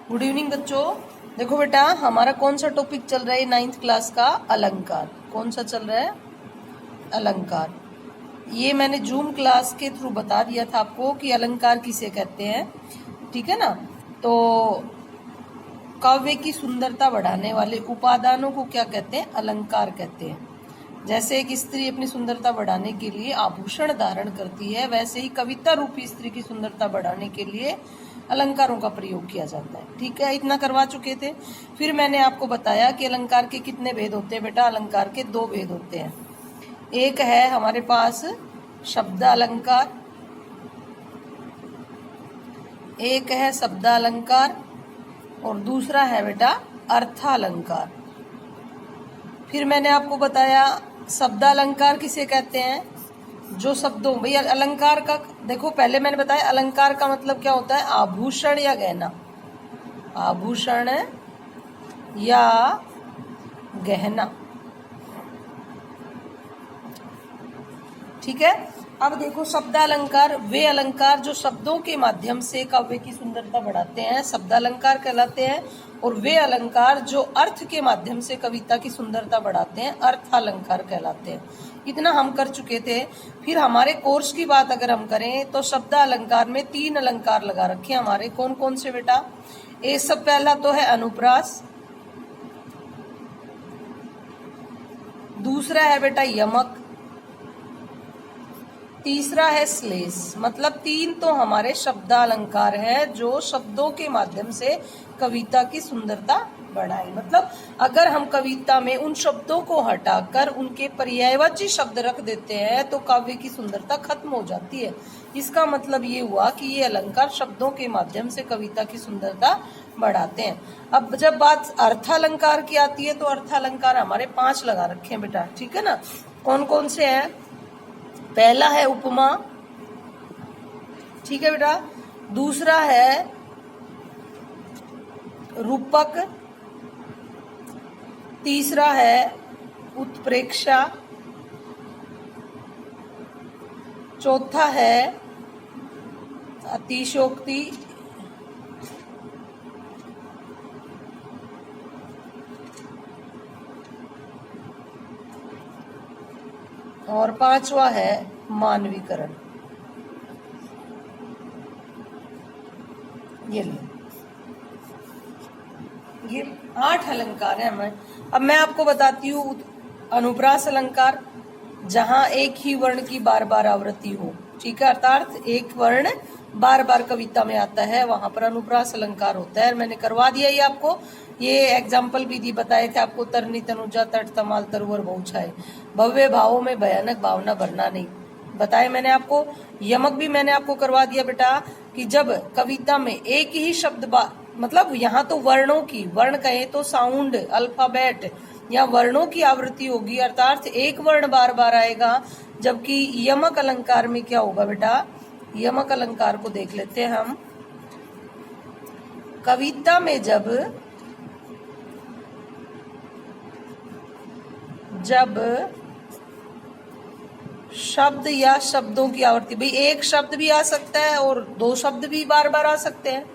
Good evening बच्चों। देखो बेटा, हमारा कौन सा टॉपिक चल रहा है 9th क्लास का? अलंकार। कौन सा चल रहा है? अलंकार। ये मैंने जूम क्लास के थ्रू बता दिया था आपको कि अलंकार किसे कहते हैं, ठीक है ना। तो काव्य की सुंदरता बढ़ाने वाले उपादानों को क्या कहते हैं? अलंकार कहते हैं। जैसे एक स्त्री अपनी सुंदरता बढ़ाने के लिए आभूषण धारण करती है, वैसे ही कविता रूपी स्त्री की सुंदरता बढ़ाने के लिए अलंकारों का प्रयोग किया जाता है। ठीक है, इतना करवा चुके थे। फिर मैंने आपको बताया कि अलंकार के कितने भेद होते हैं बेटा। अलंकार के 2 भेद होते हैं। एक है हमारे पास शब्दालंकार, एक है शब्दालंकार और दूसरा है बेटा अर्थालंकार। फिर मैंने आपको बताया शब्दालंकार किसे कहते हैं? जो शब्दों, भैया अलंकार का देखो, पहले मैंने बताया अलंकार का मतलब क्या होता है? आभूषण या गहना। आभूषण या गहना, ठीक है। अब देखो, शब्दालंकार वे अलंकार जो शब्दों के माध्यम से काव्य की सुंदरता बढ़ाते हैं, शब्दालंकार कहलाते हैं। और वे अलंकार जो अर्थ के माध्यम से कविता की सुंदरता बढ़ाते हैं, अर्थालंकार कहलाते हैं। इतना हम कर चुके थे। फिर हमारे कोर्स की बात अगर हम करें तो शब्दालंकार में 3 अलंकार लगा रखे हैं हमारे। कौन कौन से बेटा? ये सब पहला तो है अनुप्रास, दूसरा है बेटा यमक, तीसरा है श्लेष। मतलब 3 तो हमारे शब्दालंकार है जो शब्दों के माध्यम से कविता की सुंदरता बढ़ाए। मतलब अगर हम कविता में उन शब्दों को हटाकर उनके पर्यायवाची शब्द रख देते हैं तो काव्य की सुंदरता खत्म हो जाती है। इसका मतलब ये हुआ कि ये अलंकार शब्दों के माध्यम से कविता की सुंदरता बढ़ाते हैं। अब जब बात अर्थालंकार की आती है तो अर्थालंकार हमारे 5 लगा रखे हैं बेटा, ठीक है ना। कौन कौन से हैं? पहला है उपमा, ठीक है बेटा। दूसरा है रूपक, तीसरा है उत्प्रेक्षा, चौथा है अतिशयोक्ति, और 5वां है मानवीकरण। ये 8 अलंकार है हमें। अब मैं आपको बताती हूँ अनुप्रास अलंकार, जहां एक ही वर्ण की बार बार आवृत्ति हो, ठीक है। अर्थात एक वर्ण बार बार कविता में आता है, वहां पर अनुप्रास अलंकार होता है। मैंने करवा दिया ये आपको। ये एग्जाम्पल भी दी बताए थे आपको। तरनी तनुजा तट तमाल तरुवर बहुछाए, भव्य भावों में भयानक भावना भरना नहीं, बताए मैंने आपको। यमक भी मैंने आपको करवा दिया बेटा कि जब कविता में एक ही शब्द मतलब यहाँ तो वर्णों की, वर्ण कहे तो साउंड, अल्फाबेट या वर्णों की आवृत्ति होगी, अर्थात एक वर्ण बार बार आएगा। जबकि यमक अलंकार में क्या होगा बेटा? यमक अलंकार को देख लेते हैं हम। कविता में जब शब्द या शब्दों की आवृत्ति, भाई एक शब्द भी आ सकता है और 2 शब्द भी बार बार आ सकते हैं।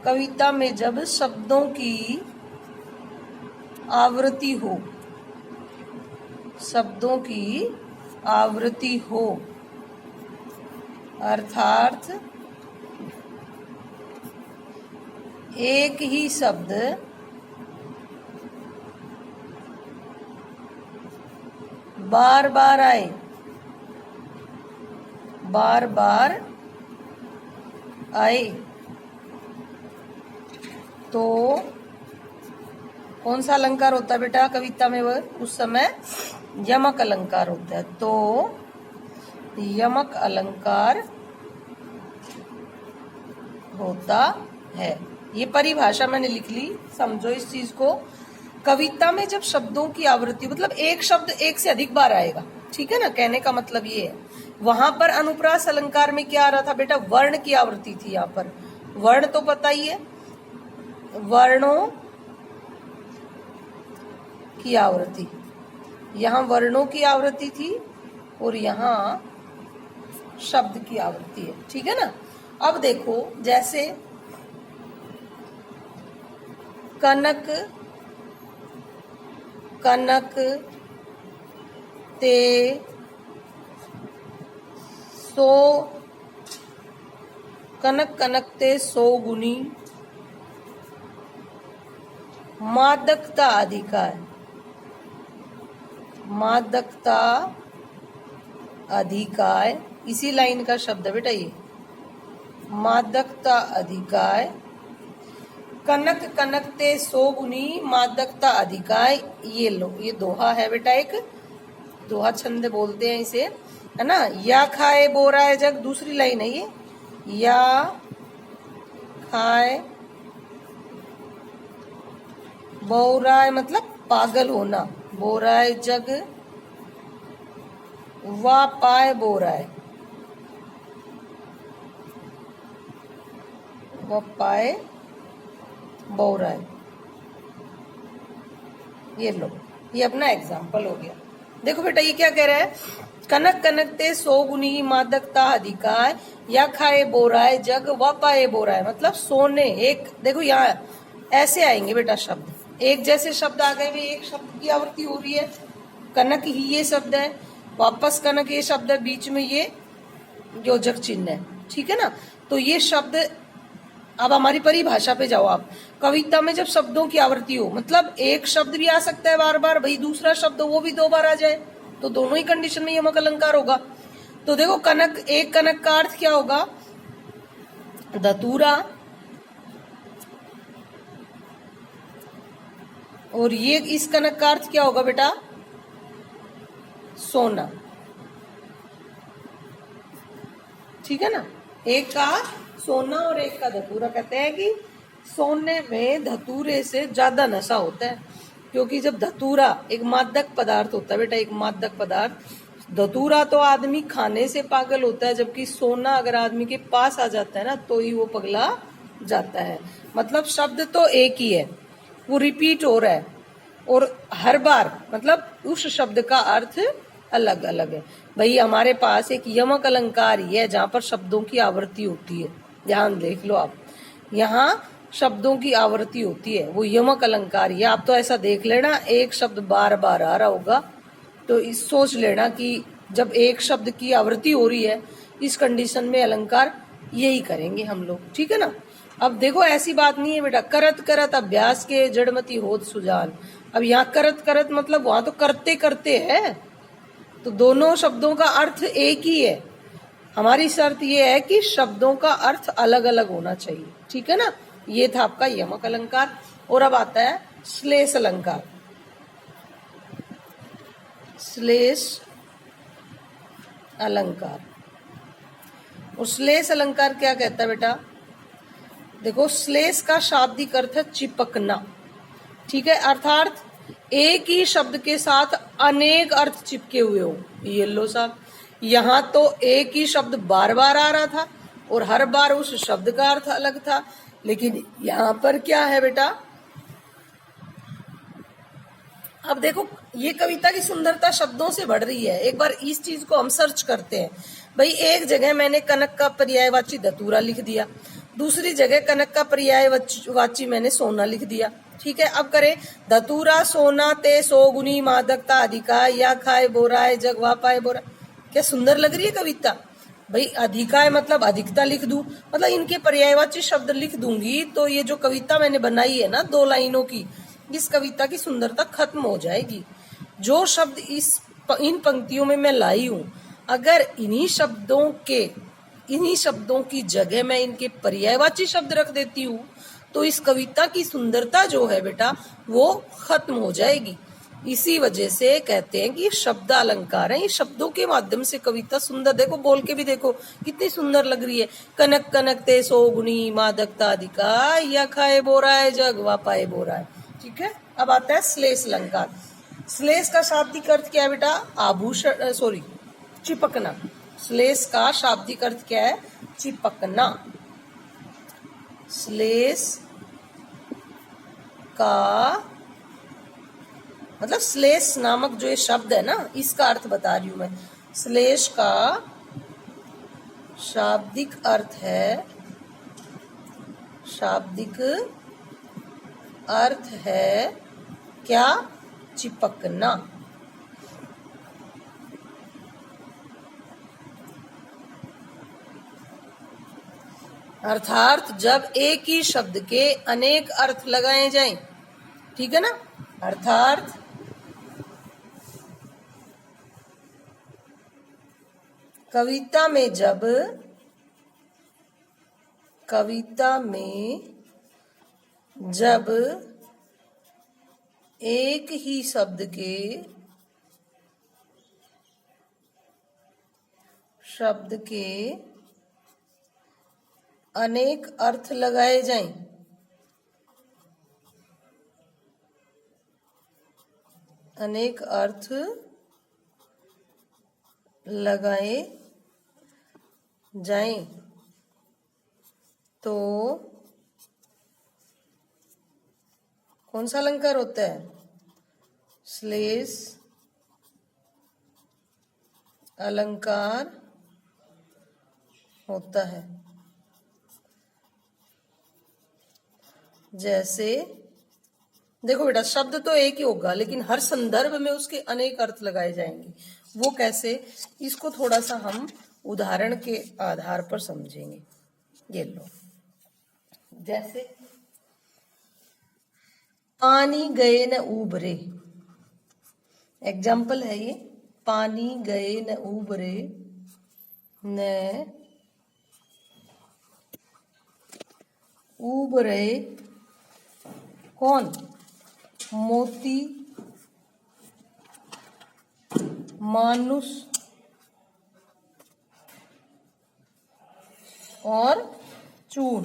कविता में जब शब्दों की आवृत्ति हो, शब्दों की आवृत्ति हो, अर्थात एक ही शब्द बार बार आए, बार बार आए, तो कौन सा अलंकार होता है बेटा कविता में? वह उस समय यमक अलंकार होता है। तो यमक अलंकार होता है। ये परिभाषा मैंने लिख ली, समझो इस चीज को। कविता में जब शब्दों की आवृत्ति, मतलब एक शब्द एक से अधिक बार आएगा, ठीक है ना। कहने का मतलब ये है। वहां पर अनुप्रास अलंकार में क्या आ रहा था बेटा? वर्ण की आवृत्ति थी। यहाँ पर वर्ण तो पता ही है, वर्णों की आवृत्ति, यहाँ वर्णों की आवृत्ति थी और यहाँ शब्द की आवृत्ति है, ठीक है ना। अब देखो, जैसे कनक कनक ते सो कनक कनक ते सो गुनी मादकता अधिकार मादकता अधिकार इसी लाइन का शब्द है बेटा ये मादकता अधिकार कनक कनक ते सो गुनी मादकता अधिकार। ये लो ये दोहा है बेटा एक दोहा छंद बोलते हैं इसे है ना। या खाए बोराए जग दूसरी लाइन है ये या खाए बोराए मतलब पागल होना बोराए जग वा पाए बोराए व पाए बोराए। ये लो ये अपना एग्जाम्पल हो गया। देखो बेटा ये क्या कह रहा है कनक कनक ते सो गुनी मादकता अधिकार या खाए बोराए जग व पाए बोराए मतलब सोने एक देखो यहाँ ऐसे आएंगे बेटा शब्द एक जैसे शब्द आ गए एक शब्द की आवृत्ति हो रही है कनक ही ये शब्द है वापस कनक ये शब्द है बीच में ये योजक चिन्ह है ठीक है ना। तो ये शब्द अब हमारी परिभाषा पे जाओ आप कविता में जब शब्दों की आवृत्ति हो मतलब एक शब्द भी आ सकता है बार बार भाई दूसरा शब्द वो भी दो बार आ जाए तो दोनों ही कंडीशन में यमक अलंकार होगा। तो देखो कनक एक कनक का अर्थ क्या होगा धतूरा और ये इस कनक का अर्थ क्या होगा बेटा सोना ठीक है ना। एक का सोना और एक का धतूरा कहते हैं कि सोने में धतूरे से ज्यादा नशा होता है क्योंकि जब धतूरा एक मादक पदार्थ होता है बेटा एक मादक पदार्थ धतूरा तो आदमी खाने से पागल होता है जबकि सोना अगर आदमी के पास आ जाता है ना तो ही वो पगला जाता है। मतलब शब्द तो एक ही है वो रिपीट हो रहा है और हर बार मतलब उस शब्द का अर्थ अलग अलग है। भाई हमारे पास एक यमक अलंकार ही है जहां पर शब्दों की आवृत्ति होती है ध्यान देख लो आप यहाँ शब्दों की आवृत्ति होती है वो यमक अलंकार ही है। आप तो ऐसा देख लेना एक शब्द बार बार आ रहा होगा तो इस सोच लेना कि जब एक शब्द की आवृत्ति हो रही है इस कंडीशन में अलंकार यही करेंगे हम लोग ठीक है ना। अब देखो ऐसी बात नहीं है बेटा करत करत अभ्यास के जड़मती होत सुजान। अब यहाँ करत करत मतलब वहां तो करते करते है तो दोनों शब्दों का अर्थ एक ही है। हमारी शर्त ये है कि शब्दों का अर्थ अलग अलग होना चाहिए ठीक है ना। ये था आपका यमक अलंकार और अब आता है श्लेष अलंकार। श्लेष अलंकार और श्लेष अलंकार क्या कहता है बेटा देखो श्लेष का शाब्दिक अर्थ है चिपकना ठीक है अर्थात एक ही शब्द के साथ अनेक अर्थ चिपके हुए हो। ये लो साहब यहाँ तो एक ही शब्द बार बार आ रहा था और हर बार उस शब्द का अर्थ अलग था लेकिन यहाँ पर क्या है बेटा अब देखो ये कविता की सुंदरता शब्दों से बढ़ रही है। एक बार इस चीज को हम सर्च करते हैं भाई एक जगह मैंने कनक का पर्यायवाची धतूरा लिख दिया दूसरी जगह कनक का पर्यायवाची मैंने सोना लिख दिया ठीक है। अब करें धतूरा सोना ते सो गुनी मादकता अधिकार या खाए बोराए जग वा पाए बोरा क्या सुंदर लग रही है कविता भाई अधिकार मतलब अधिकता लिख दूं मतलब इनके पर्यायवाची शब्द लिख दूंगी तो ये जो कविता मैंने बनाई है ना 2 लाइनों की इस कविता की सुंदरता खत्म हो जाएगी। जो शब्द इन पंक्तियों में मैं लाई हूं अगर इन्हीं शब्दों की जगह मैं इनके पर्यायवाची शब्द रख देती हूँ तो इस कविता की सुंदरता जो है बेटा वो खत्म हो जाएगी। इसी वजह से कहते हैं कि शब्द अलंकार है। ये शब्दों के माध्यम से कविता सुंदर देखो बोल के भी देखो कितनी सुंदर लग रही है। कनक कनक ते सो गुनी मादकता अधिकार या खाए बोराए जग वा पाए बोराए ठीक है। अब आता है श्लेष अलंकार। श्लेष का शाब्दिक अर्थ क्या है बेटा आभूषण चिपकना। श्लेष का शाब्दिक अर्थ क्या है चिपकना। श्लेष का मतलब श्लेष नामक जो ये शब्द है ना इसका अर्थ बता रही हूं मैं। श्लेष का शाब्दिक अर्थ है शाब्दिक अर्थ है क्या? चिपकना। अर्थात जब एक ही शब्द के अनेक अर्थ लगाए जाएं, ठीक है ना। अर्थात कविता में जब एक ही शब्द के अनेक अर्थ लगाए जाएं, अनेक अर्थ लगाए जाएं तो कौन सा अलंकार होता है? श्लेष अलंकार होता है। जैसे देखो बेटा, शब्द तो एक ही होगा लेकिन हर संदर्भ में उसके अनेक अर्थ लगाए जाएंगे। वो कैसे, इसको थोड़ा सा हम उदाहरण के आधार पर समझेंगे। ये लो, जैसे पानी गए न उबरे, एग्जाम्पल है ये। पानी गए न उबरे न उबरे कौन? मोती मानुष और चून।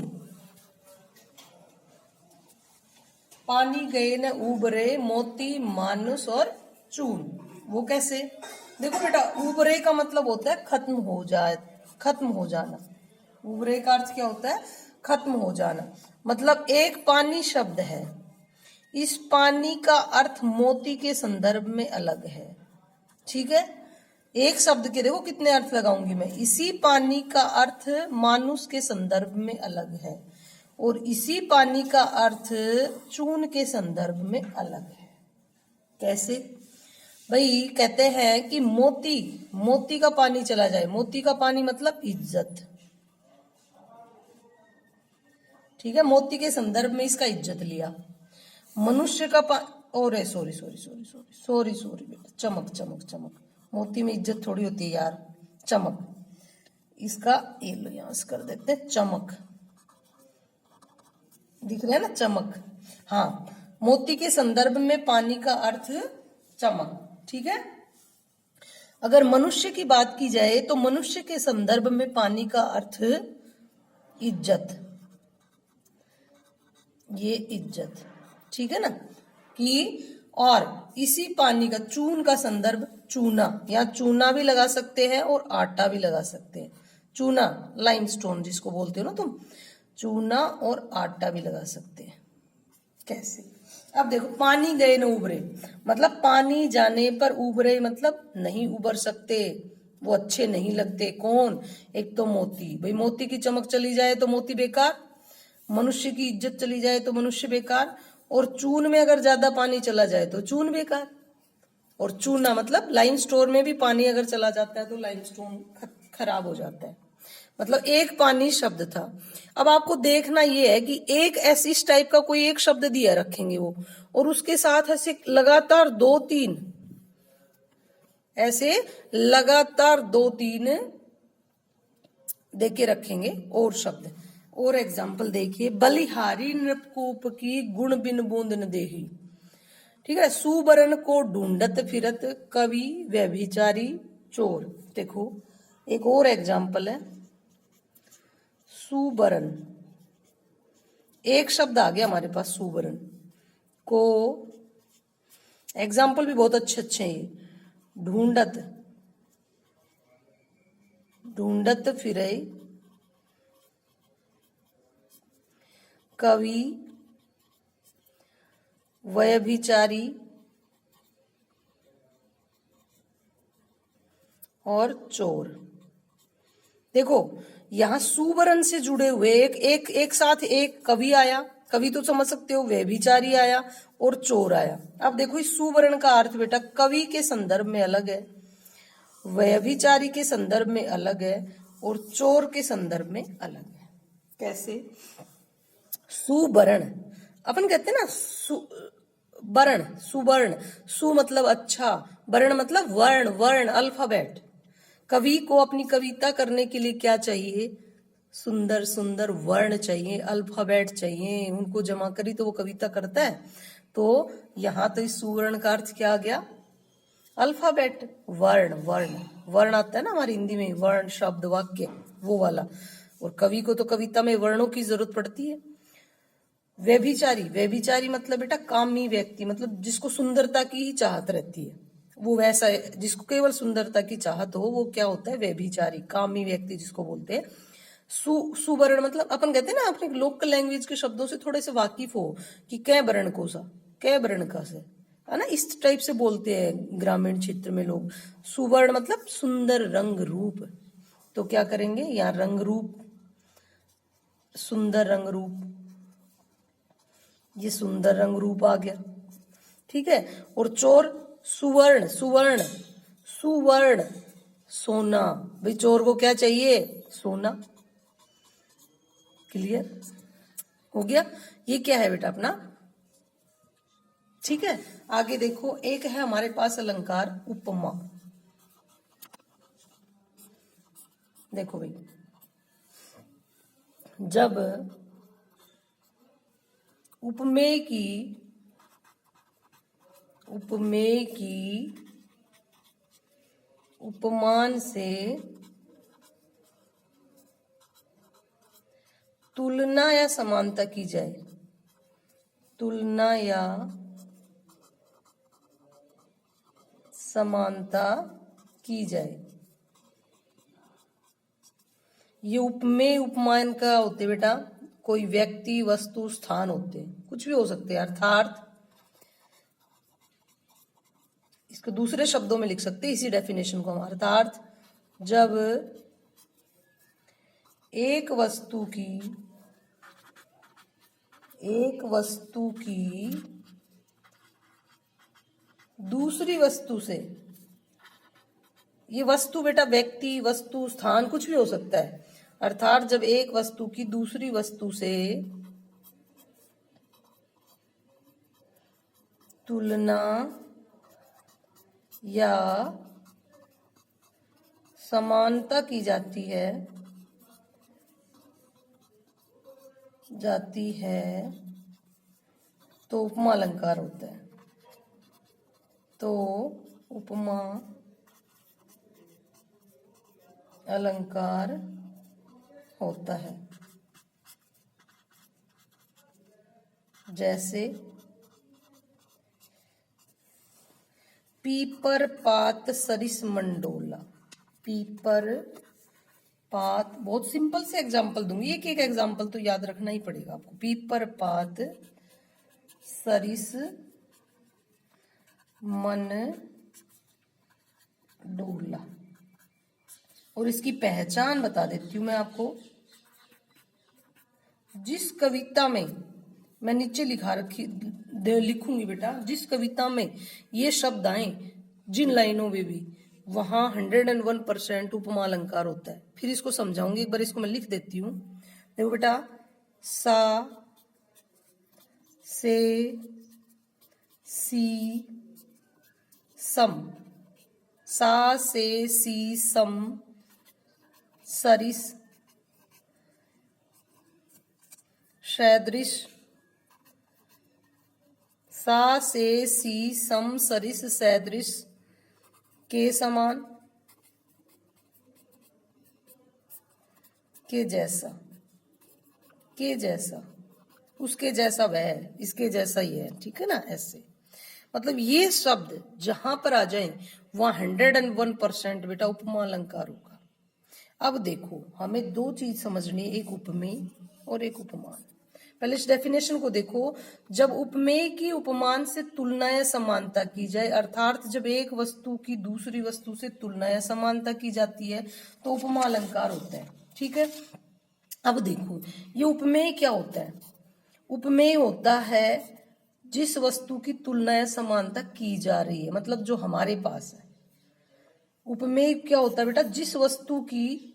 पानी गए न उबरे मोती मानुष और चून। वो कैसे? देखो बेटा, उबरे का मतलब होता है खत्म हो जाए, खत्म हो जाना। उबरे का अर्थ क्या होता है? खत्म हो जाना। मतलब एक पानी शब्द है, इस पानी का अर्थ मोती के संदर्भ में अलग है, ठीक है। एक शब्द के देखो कितने अर्थ लगाऊंगी मैं। इसी पानी का अर्थ मानुष के संदर्भ में अलग है और इसी पानी का अर्थ चून के संदर्भ में अलग है। कैसे भाई? कहते हैं कि मोती का पानी चला जाए, मोती का पानी मतलब इज्जत, ठीक है। मोती के संदर्भ में इसका इज्जत लिया। मनुष्य का और सॉरी बेटा, चमक। मोती में इज्जत थोड़ी होती है यार, चमक। इसका ये लो, यहां से कर देते हैं चमक, दिख रहा है ना, चमक। हाँ, मोती के संदर्भ में पानी का अर्थ चमक, ठीक है। अगर मनुष्य की बात की जाए तो मनुष्य के संदर्भ में पानी का अर्थ इज्जत, ये इज्जत, ठीक है ना। कि और इसी पानी का चून का संदर्भ चूना, या चूना भी लगा सकते हैं और आटा भी लगा सकते हैं। चूना, लाइमस्टोन जिसको बोलते हो ना तुम, चूना और आटा भी लगा सकते हैं। कैसे? अब देखो, पानी गए न उबरे मतलब पानी जाने पर उबरे मतलब नहीं उबर सकते, वो अच्छे नहीं लगते। कौन? एक तो मोती, भाई मोती की चमक चली जाए तो मोती बेकार, मनुष्य की इज्जत चली जाए तो मनुष्य बेकार, और चून में अगर ज्यादा पानी चला जाए तो चून बेकार। और चूना मतलब लाइमस्टोन में भी पानी अगर चला जाता है तो लाइमस्टोन खराब हो जाता है। मतलब एक पानी शब्द था। अब आपको देखना ये है कि एक ऐसी इस टाइप का कोई एक शब्द दिया रखेंगे वो, और उसके साथ ऐसे लगातार दो तीन देके रखेंगे और शब्द। और एग्जाम्पल देखिए, बलिहारी नृपकूप की गुण बिन बूंद न देही, ठीक है। सुबरन को ढूंढत फिरत कवि व्यभिचारी चोर। देखो एक और एग्जाम्पल है, सुबरन, एक शब्द आ गया हमारे पास सुबरन को। एग्जाम्पल भी बहुत अच्छे अच्छे हैं ये। ढूंढत फिरे कवि व्यभिचारी और चोर। देखो यहां सुवर्ण से जुड़े हुए एक साथ एक कवि आया, कवि तो समझ सकते हो, व्यभिचारी आया और चोर आया। अब देखो इस सुवर्ण का अर्थ बेटा कवि के संदर्भ में अलग है, व्यभिचारी के संदर्भ में अलग है और चोर के संदर्भ में अलग है। कैसे? सुवर्ण अपन कहते हैं ना, वर्ण, सुवर्ण, सु मतलब अच्छा, वर्ण मतलब वर्ण, वर्ण अल्फाबेट। कवि को अपनी कविता करने के लिए क्या चाहिए? सुंदर सुंदर वर्ण चाहिए, अल्फाबेट चाहिए, उनको जमा करी तो वो कविता करता है। तो यहां तो इस सुवर्ण का अर्थ क्या आ गया? अल्फाबेट, वर्ण, वर्ण, वर्ण आता है ना हमारी हिंदी में, वर्ण शब्द वाक्य वो वाला। और कवि को तो कविता में वर्णों की जरूरत पड़ती है। व्यभिचारी, व्यभिचारी मतलब बेटा कामी व्यक्ति, मतलब जिसको सुंदरता की ही चाहत रहती है, वो वैसा है, जिसको केवल सुंदरता की चाहत हो वो क्या होता है? व्यभिचारी, कामी व्यक्ति जिसको बोलते हैं। सुवर्ण मतलब अपन कहते हैं ना, अपने लोकल लैंग्वेज के शब्दों से थोड़े से वाकिफ हो कि कै वर्ण को सा, कै वर्ण का से, है ना, इस टाइप से बोलते हैं ग्रामीण क्षेत्र में लोग। सुवर्ण मतलब सुंदर रंग रूप। तो क्या करेंगे यहाँ? रंग रूप, सुंदर रंग रूप, ये सुंदर रंग रूप आ गया, ठीक है। और चोर, सुवर्ण, सुवर्ण, सुवर्ण सोना, भाई चोर को क्या चाहिए? सोना। क्लियर हो गया? ये क्या है बेटा अपना, ठीक है। आगे देखो, एक है हमारे पास अलंकार उपमा। देखो भाई, जब उपमेय की उपमान से तुलना या समानता की जाए, तुलना या समानता की जाए, ये उपमेय उपमान का होते बेटा, कोई व्यक्ति, वस्तु, स्थान होते हैं, कुछ भी हो सकते हैं। अर्थात इसको दूसरे शब्दों में लिख सकते हैं इसी डेफिनेशन को हम। अर्थात जब एक वस्तु की दूसरी वस्तु से, ये वस्तु बेटा व्यक्ति, वस्तु, स्थान कुछ भी हो सकता है। अर्थात जब एक वस्तु की दूसरी वस्तु से तुलना या समानता की जाती है तो उपमा अलंकार होता है। तो उपमा अलंकार होता है। जैसे पीपर पात सरिस मंडोला, पीपर पात, बहुत सिंपल से एग्जाम्पल दूंगी, एक एक एग्जाम्पल तो याद रखना ही पड़ेगा आपको। पीपर पात सरिस मन डोला। और इसकी पहचान बता देती हूं मैं आपको। जिस कविता में, मैं नीचे लिखूंगी बेटा, जिस कविता में ये शब्द आए, जिन लाइनों में भी, वहां 101% उपमा अलंकार होता है। फिर इसको समझाऊंगी, एक बार इसको मैं लिख देती हूं। देखो बेटा, सा से सी सम, सा से सी सम सरिस सदृश, सा से सी सम सरिस सदृश के समान, के जैसा, के जैसा, उसके जैसा वह है, इसके जैसा ही है, ठीक है ना। ऐसे मतलब ये शब्द जहां पर आ जाए वहां 101% बेटा उपमा अलंकार होगा। अब देखो, हमें दो चीज समझनी है, एक उपमेय और एक उपमान। पहले इस डेफिनेशन को देखो। जब उपमेय की उपमान से तुलना या समानता की जाए, अर्थात जब एक वस्तु की दूसरी वस्तु से तुलना या समानता की जाती है तो उपमा अलंकार होता है, ठीक है। अब देखो ये उपमेय क्या होता है। उपमेय होता है जिस वस्तु की तुलना या समानता की जा रही है, मतलब जो हमारे पास है। उपमेय क्या होता है बेटा, जिस वस्तु की,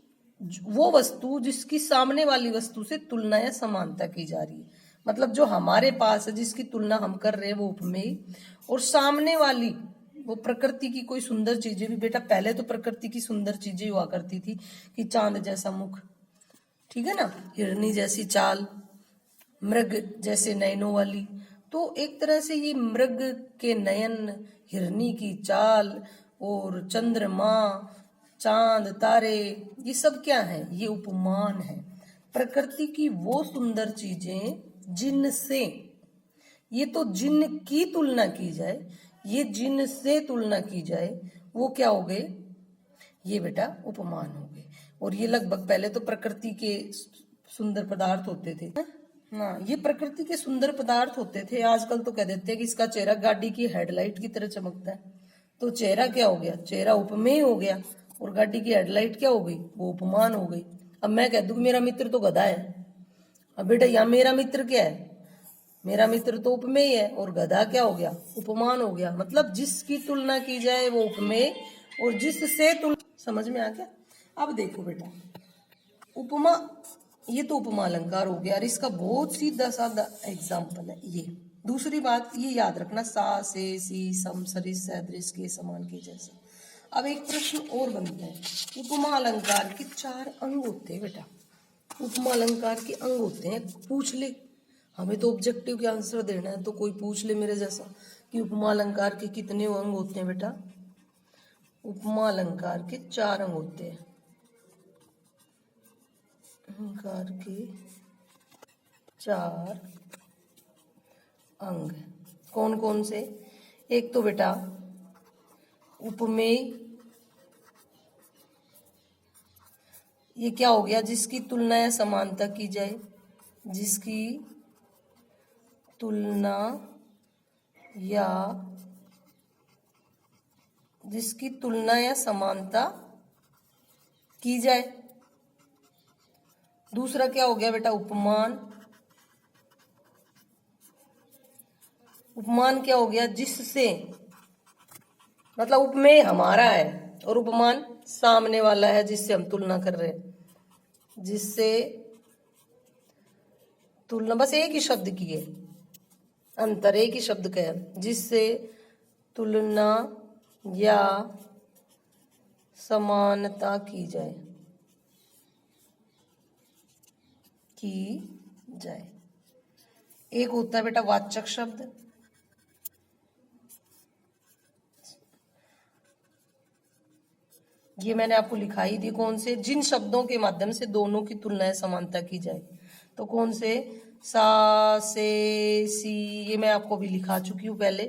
वो वस्तु जिसकी सामने वाली वस्तु से तुलना या समानता की जा रही है, मतलब जो हमारे पास है जिसकी तुलना हम कर रहे हैं वो उपमेय, और सामने वाली वो प्रकृति की कोई सुंदर चीजें भी। बेटा पहले तो प्रकृति की सुंदर चीजें हुआ करती थी कि चांद जैसा मुख, ठीक है ना, हिरनी जैसी चाल, मृग जैसे नयनों वाली। तो एक तरह से ये मृग के नयन, हिरनी की चाल और चंद्रमा, चांद, तारे, ये सब क्या है, ये उपमान है। प्रकृति की वो सुंदर चीजें जिनसे, ये तो जिन की तुलना की जाए, ये जिनसे तुलना की जाए, वो क्या हो गए, ये बेटा उपमान हो गए। और ये लगभग पहले तो प्रकृति के सुंदर पदार्थ होते थे ना, ये प्रकृति के सुंदर पदार्थ होते थे। आजकल तो कह देते हैं कि इसका चेहरा गाड़ी की हेडलाइट की तरह चमकता है, तो चेहरा क्या हो गया, चेहरा उपमेय हो गया, और गाड़ी की हेडलाइट क्या हो गई, वो उपमान हो गई। अब मैं कह दूं मेरा मित्र तो गधा है, अब बेटा यहाँ मेरा मित्र क्या है, मेरा मित्र तो उपमेय है, और गधा क्या हो गया, उपमान हो गया। मतलब जिसकी तुलना की जाए वो उपमेय, और जिससे तुलना, समझ में आ गया। अब देखो बेटा, उपमा, ये तो उपमा अलंकार हो गया, और इसका बहुत सीधा साधा एग्जाम्पल है ये। दूसरी बात ये याद रखना, सा, से, सी, सम, सरिस, सदृश, के समान, के जैसा। अब एक प्रश्न और बनता है, उपमा अलंकार के 4 अंग होते हैं बेटा, उपमा अलंकार के अंग होते हैं। पूछ ले, हमें तो ऑब्जेक्टिव के आंसर देना है, तो कोई पूछ ले मेरे जैसा कि उपमा अलंकार के कितने अंग होते हैं बेटा। उपमा अलंकार के 4 अंग होते हैं, अलंकार के 4 अंग कौन कौन से। एक तो बेटा उपमेय, ये क्या हो गया, जिसकी तुलना या समानता की जाए, जिसकी तुलना या, जिसकी तुलना या समानता की जाए। दूसरा क्या हो गया बेटा, उपमान। उपमान क्या हो गया, जिससे, मतलब उपमेय हमारा है और उपमान सामने वाला है जिससे हम तुलना कर रहे हैं, जिससे तुलना, बस एक ही शब्द की है अंतर, एक ही शब्द का है, जिससे तुलना या समानता की जाए, की जाए। एक होता है बेटा वाचक शब्द, ये मैंने आपको लिखाई दी, कौन से, जिन शब्दों के माध्यम से दोनों की तुलना या समानता की जाए। तो कौन से, सा, से, सी, ये मैं आपको भी लिखा चुकी हूं पहले।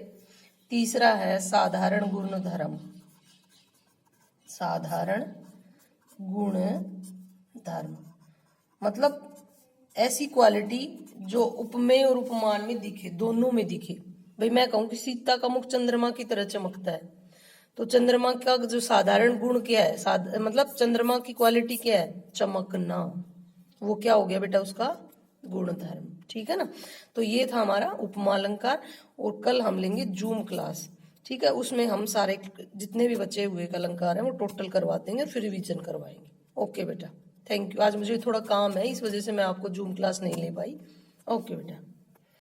तीसरा है साधारण गुण धर्म, साधारण गुण धर्म, मतलब ऐसी क्वालिटी जो उपमेय और उपमान में दिखे, दोनों में दिखे। भाई मैं कहूं कि सीता का मुख चंद्रमा की तरह चमकता है, तो चंद्रमा का जो साधारण गुण क्या है, मतलब चंद्रमा की क्वालिटी क्या है, चमकना, वो क्या हो गया बेटा उसका गुण धर्म, ठीक है ना। तो ये था हमारा उपमा अलंकार, और कल हम लेंगे जूम क्लास, ठीक है, उसमें हम सारे जितने भी बचे हुए अलंकार हैं वो टोटल करवा देंगे, फिर रिवीजन करवाएंगे। ओके बेटा, थैंक यू। आज मुझे थोड़ा काम है, इस वजह से मैं आपको जूम क्लास नहीं ले पाई। ओके बेटा।